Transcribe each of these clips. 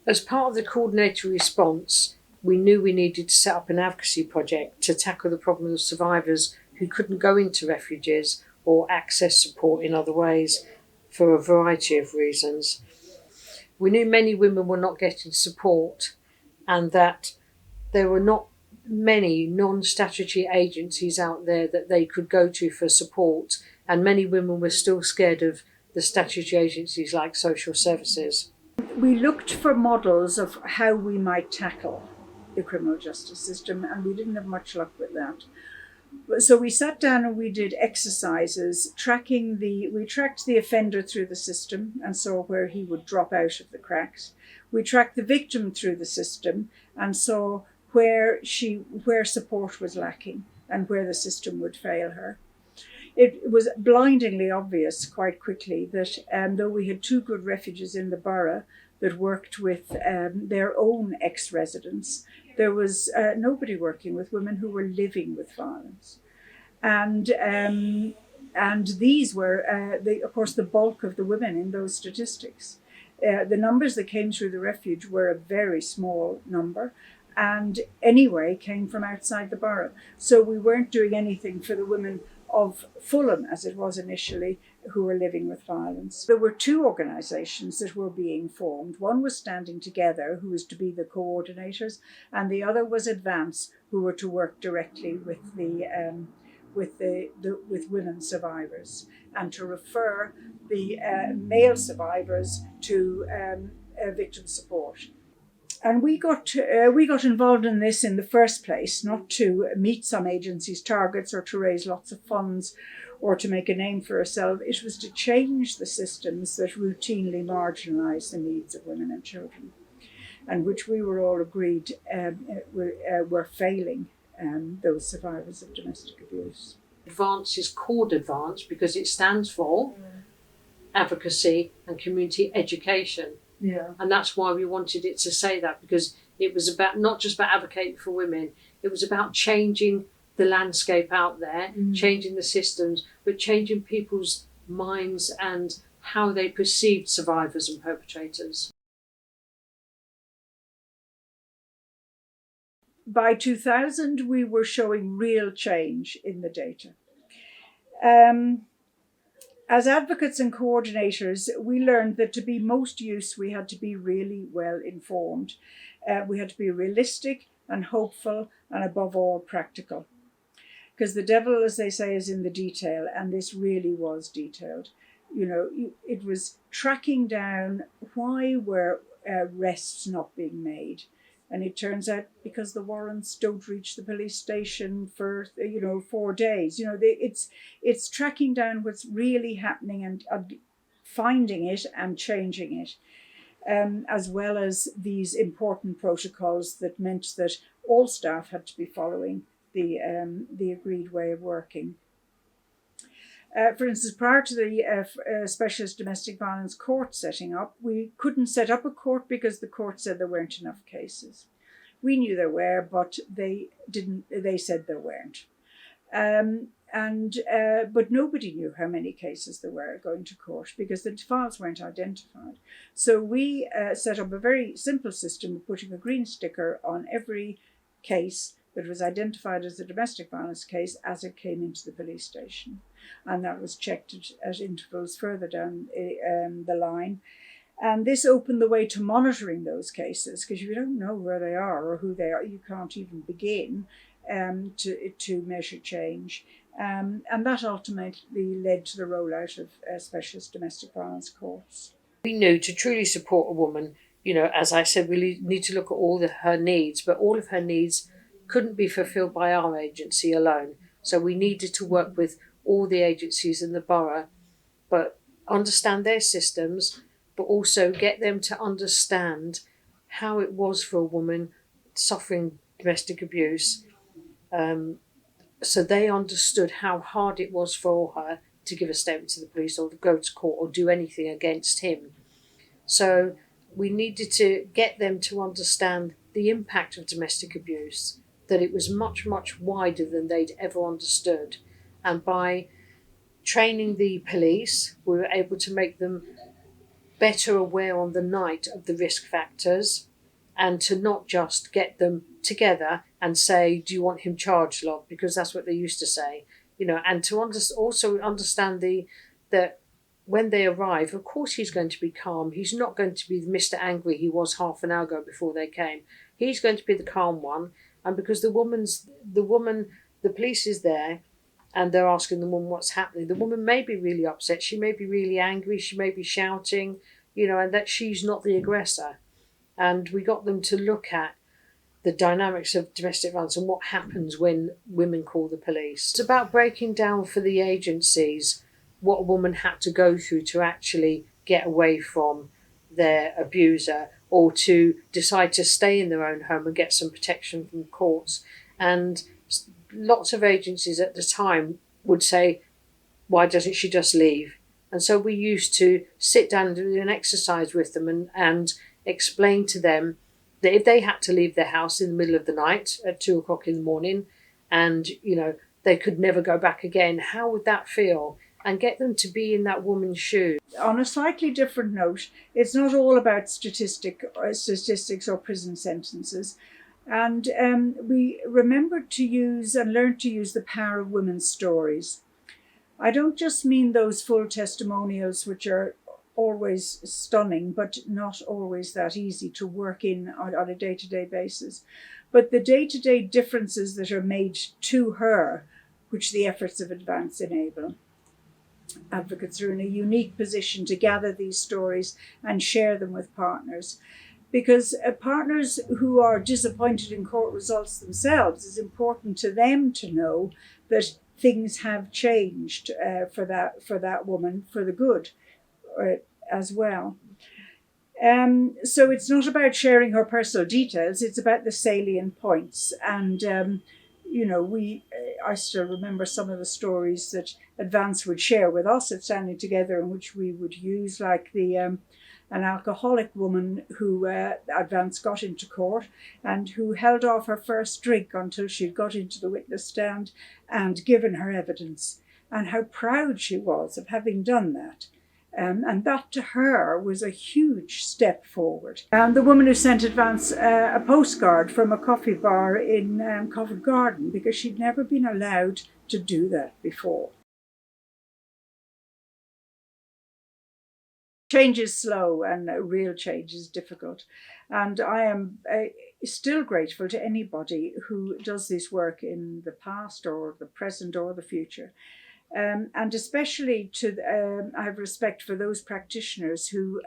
As part of the coordinated response, we knew we needed to set up an advocacy project to tackle the problem of survivors who couldn't go into refuges or access support in other ways for a variety of reasons. We knew many women were not getting support and that there were not many non-statutory agencies out there that they could go to for support, and many women were still scared of the statutory agencies like social services. We looked for models of how we might tackle the criminal justice system, and we didn't have much luck with that. So we sat down and we did exercises we tracked the offender through the system and saw where he would drop out of the cracks. We tracked the victim through the system and saw where support was lacking and where the system would fail her. It was blindingly obvious quite quickly that though we had two good refuges in the borough that worked with their own ex-residents, there was nobody working with women who were living with violence. And these were, of course, the bulk of the women in those statistics. The numbers that came through the refuge were a very small number, and anyway came from outside the borough. So we weren't doing anything for the women of Fulham, as it was initially, who were living with violence. There were two organisations that were being formed. One was Standing Together, who was to be the coordinators, and the other was Advance, who were to work directly with with women survivors and to refer the male survivors to victim support. And we got involved in this in the first place, not to meet some agency's targets or to raise lots of funds or to make a name for ourselves. It was to change the systems that routinely marginalise the needs of women and children, and which we were all agreed were failing those survivors of domestic abuse. Advance is called Advance because it stands for advocacy and community education. Yeah. And that's why we wanted it to say that, because it was about not just about advocating for women, it was about changing the landscape out there, changing the systems, but changing people's minds and how they perceived survivors and perpetrators. By 2000, we were showing real change in the data. As advocates and coordinators, we learned that to be most use, we had to be really well informed. We had to be realistic and hopeful and above all practical. Because the devil, as they say, is in the detail, and this really was detailed. You know, it was tracking down why were arrests not being made. And it turns out because the warrants don't reach the police station for 4 days. It's tracking down what's really happening and finding it and changing it, as well as these important protocols that meant that all staff had to be following the agreed way of working. For instance, prior to the Specialist Domestic Violence Court setting up, we couldn't set up a court because the court said there weren't enough cases. We knew there were, but they didn't. They said there weren't, but nobody knew how many cases there were going to court because the files weren't identified. So we set up a very simple system of putting a green sticker on every case that was identified as a domestic violence case as it came into the police station. And that was checked at intervals further down the line. And this opened the way to monitoring those cases, because if you don't know where they are or who they are, you can't even begin to measure change. And that ultimately led to the rollout of specialist domestic violence courts. We knew to truly support a woman, as I said, we need to look at all her needs, but all of her needs couldn't be fulfilled by our agency alone. So we needed to work with all the agencies in the borough, but understand their systems, but also get them to understand how it was for a woman suffering domestic abuse. So they understood how hard it was for her to give a statement to the police or to go to court or do anything against him. So we needed to get them to understand the impact of domestic abuse, that it was much, much wider than they'd ever understood. And by training the police, we were able to make them better aware on the night of the risk factors, and to not just get them together and say, do you want him charged log? Because that's what they used to say, and to also understand that when they arrive, of course he's going to be calm. He's not going to be the Mr. Angry he was half an hour ago before they came. He's going to be the calm one. And because the police is there, and they're asking the woman what's happening, the woman may be really upset. She may be really angry. She may be shouting, and that she's not the aggressor. And we got them to look at the dynamics of domestic violence and what happens when women call the police. It's about breaking down for the agencies what a woman had to go through to actually get away from their abuser, or to decide to stay in their own home and get some protection from courts. And lots of agencies at the time would say, why doesn't she just leave? And so we used to sit down and do an exercise with them and explain to them that if they had to leave their house in the middle of the night at 2 o'clock in the morning, and they could never go back again, how would that feel? And get them to be in that woman's shoes. On a slightly different note, it's not all about statistics or prison sentences. And we remembered to use and learned to use the power of women's stories. I don't just mean those full testimonials, which are always stunning, but not always that easy to work in on a day-to-day basis, but the day-to-day differences that are made to her, which the efforts of Advance enable. Advocates are in a unique position to gather these stories and share them with partners, because partners who are disappointed in court results themselves, it's important to them to know that things have changed for that woman for the good as well. So it's not about sharing her personal details, it's about the salient points. And I still remember some of the stories that Advance would share with us at Standing Together, in which we would use, like an alcoholic woman who Advance got into court and who held off her first drink until she'd got into the witness stand and given her evidence, and how proud she was of having done that. And that to her was a huge step forward. And the woman who sent Advance a postcard from a coffee bar in Covent Garden, because she'd never been allowed to do that before. Change is slow and real change is difficult. And I am still grateful to anybody who does this work in the past or the present or the future. And especially I have respect for those practitioners who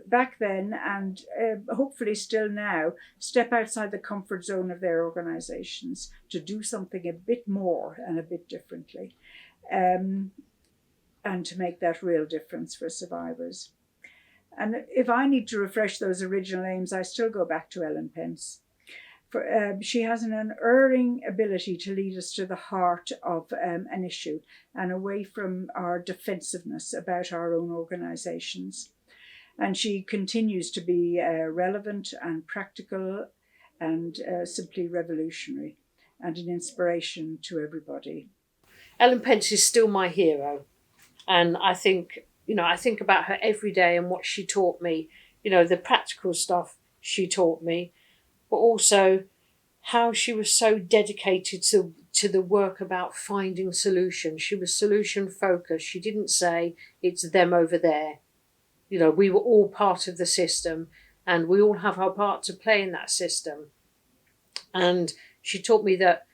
back then and hopefully still now step outside the comfort zone of their organisations to do something a bit more and a bit differently, and to make that real difference for survivors. And if I need to refresh those original names, I still go back to Ellen Pence. She has an unerring ability to lead us to the heart of an issue and away from our defensiveness about our own organisations. And she continues to be relevant and practical and simply revolutionary and an inspiration to everybody. Ellen Pence is still my hero. And I think about her every day and what she taught me, the practical stuff she taught me, but also how she was so dedicated to the work about finding solutions. She was solution focused. She didn't say it's them over there. We were all part of the system and we all have our part to play in that system. And she taught me that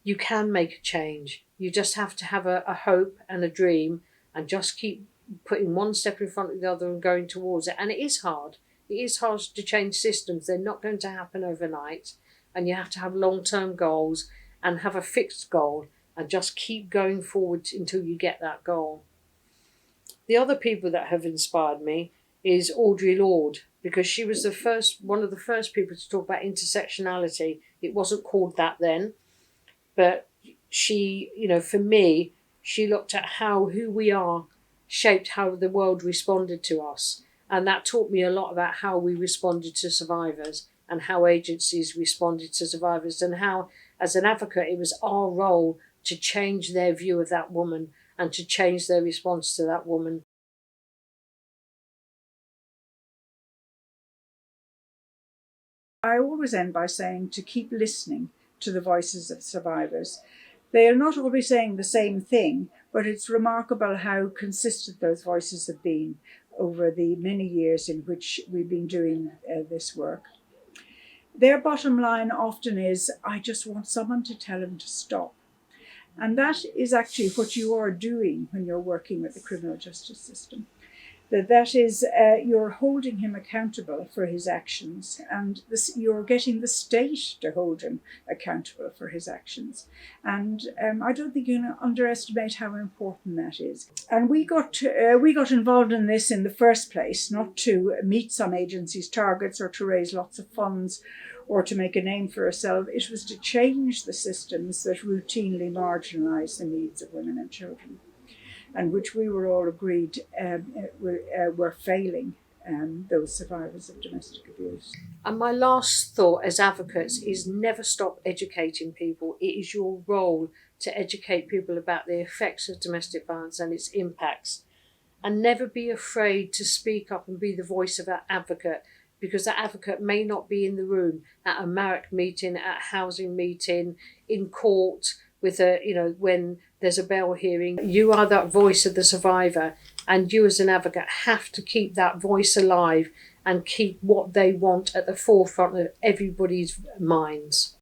you can make a change. You just have to have a hope and a dream and just keep putting one step in front of the other and going towards it. And it is hard. It is hard to change systems. They're not going to happen overnight. And you have to have long-term goals and have a fixed goal and just keep going forward until you get that goal. The other people that have inspired me is Audre Lorde, because she was one of the first people to talk about intersectionality. It wasn't called that then, but she, for me, she looked at who we are shaped how the world responded to us. And that taught me a lot about how we responded to survivors and how agencies responded to survivors, and how, as an advocate, it was our role to change their view of that woman and to change their response to that woman. I always end by saying to keep listening to the voices of survivors. They are not always saying the same thing, but it's remarkable how consistent those voices have been over the many years in which we've been doing this work. Their bottom line often is, I just want someone to tell him to stop. And that is actually what you are doing when you're working with the criminal justice system. That is, you're holding him accountable for his actions, and you're getting the state to hold him accountable for his actions. And I don't think you can underestimate how important that is. And we got involved in this in the first place, not to meet some agencies' targets or to raise lots of funds or to make a name for ourselves. It was to change the systems that routinely marginalise the needs of women and children, and which we were all agreed were failing those survivors of domestic abuse. And my last thought as advocates is never stop educating people. It is your role to educate people about the effects of domestic violence and its impacts. And never be afraid to speak up and be the voice of our advocate, because that advocate may not be in the room at a Marek meeting, at a housing meeting, in court, with when there's a bail hearing. You are that voice of the survivor, and you as an advocate have to keep that voice alive and keep what they want at the forefront of everybody's minds.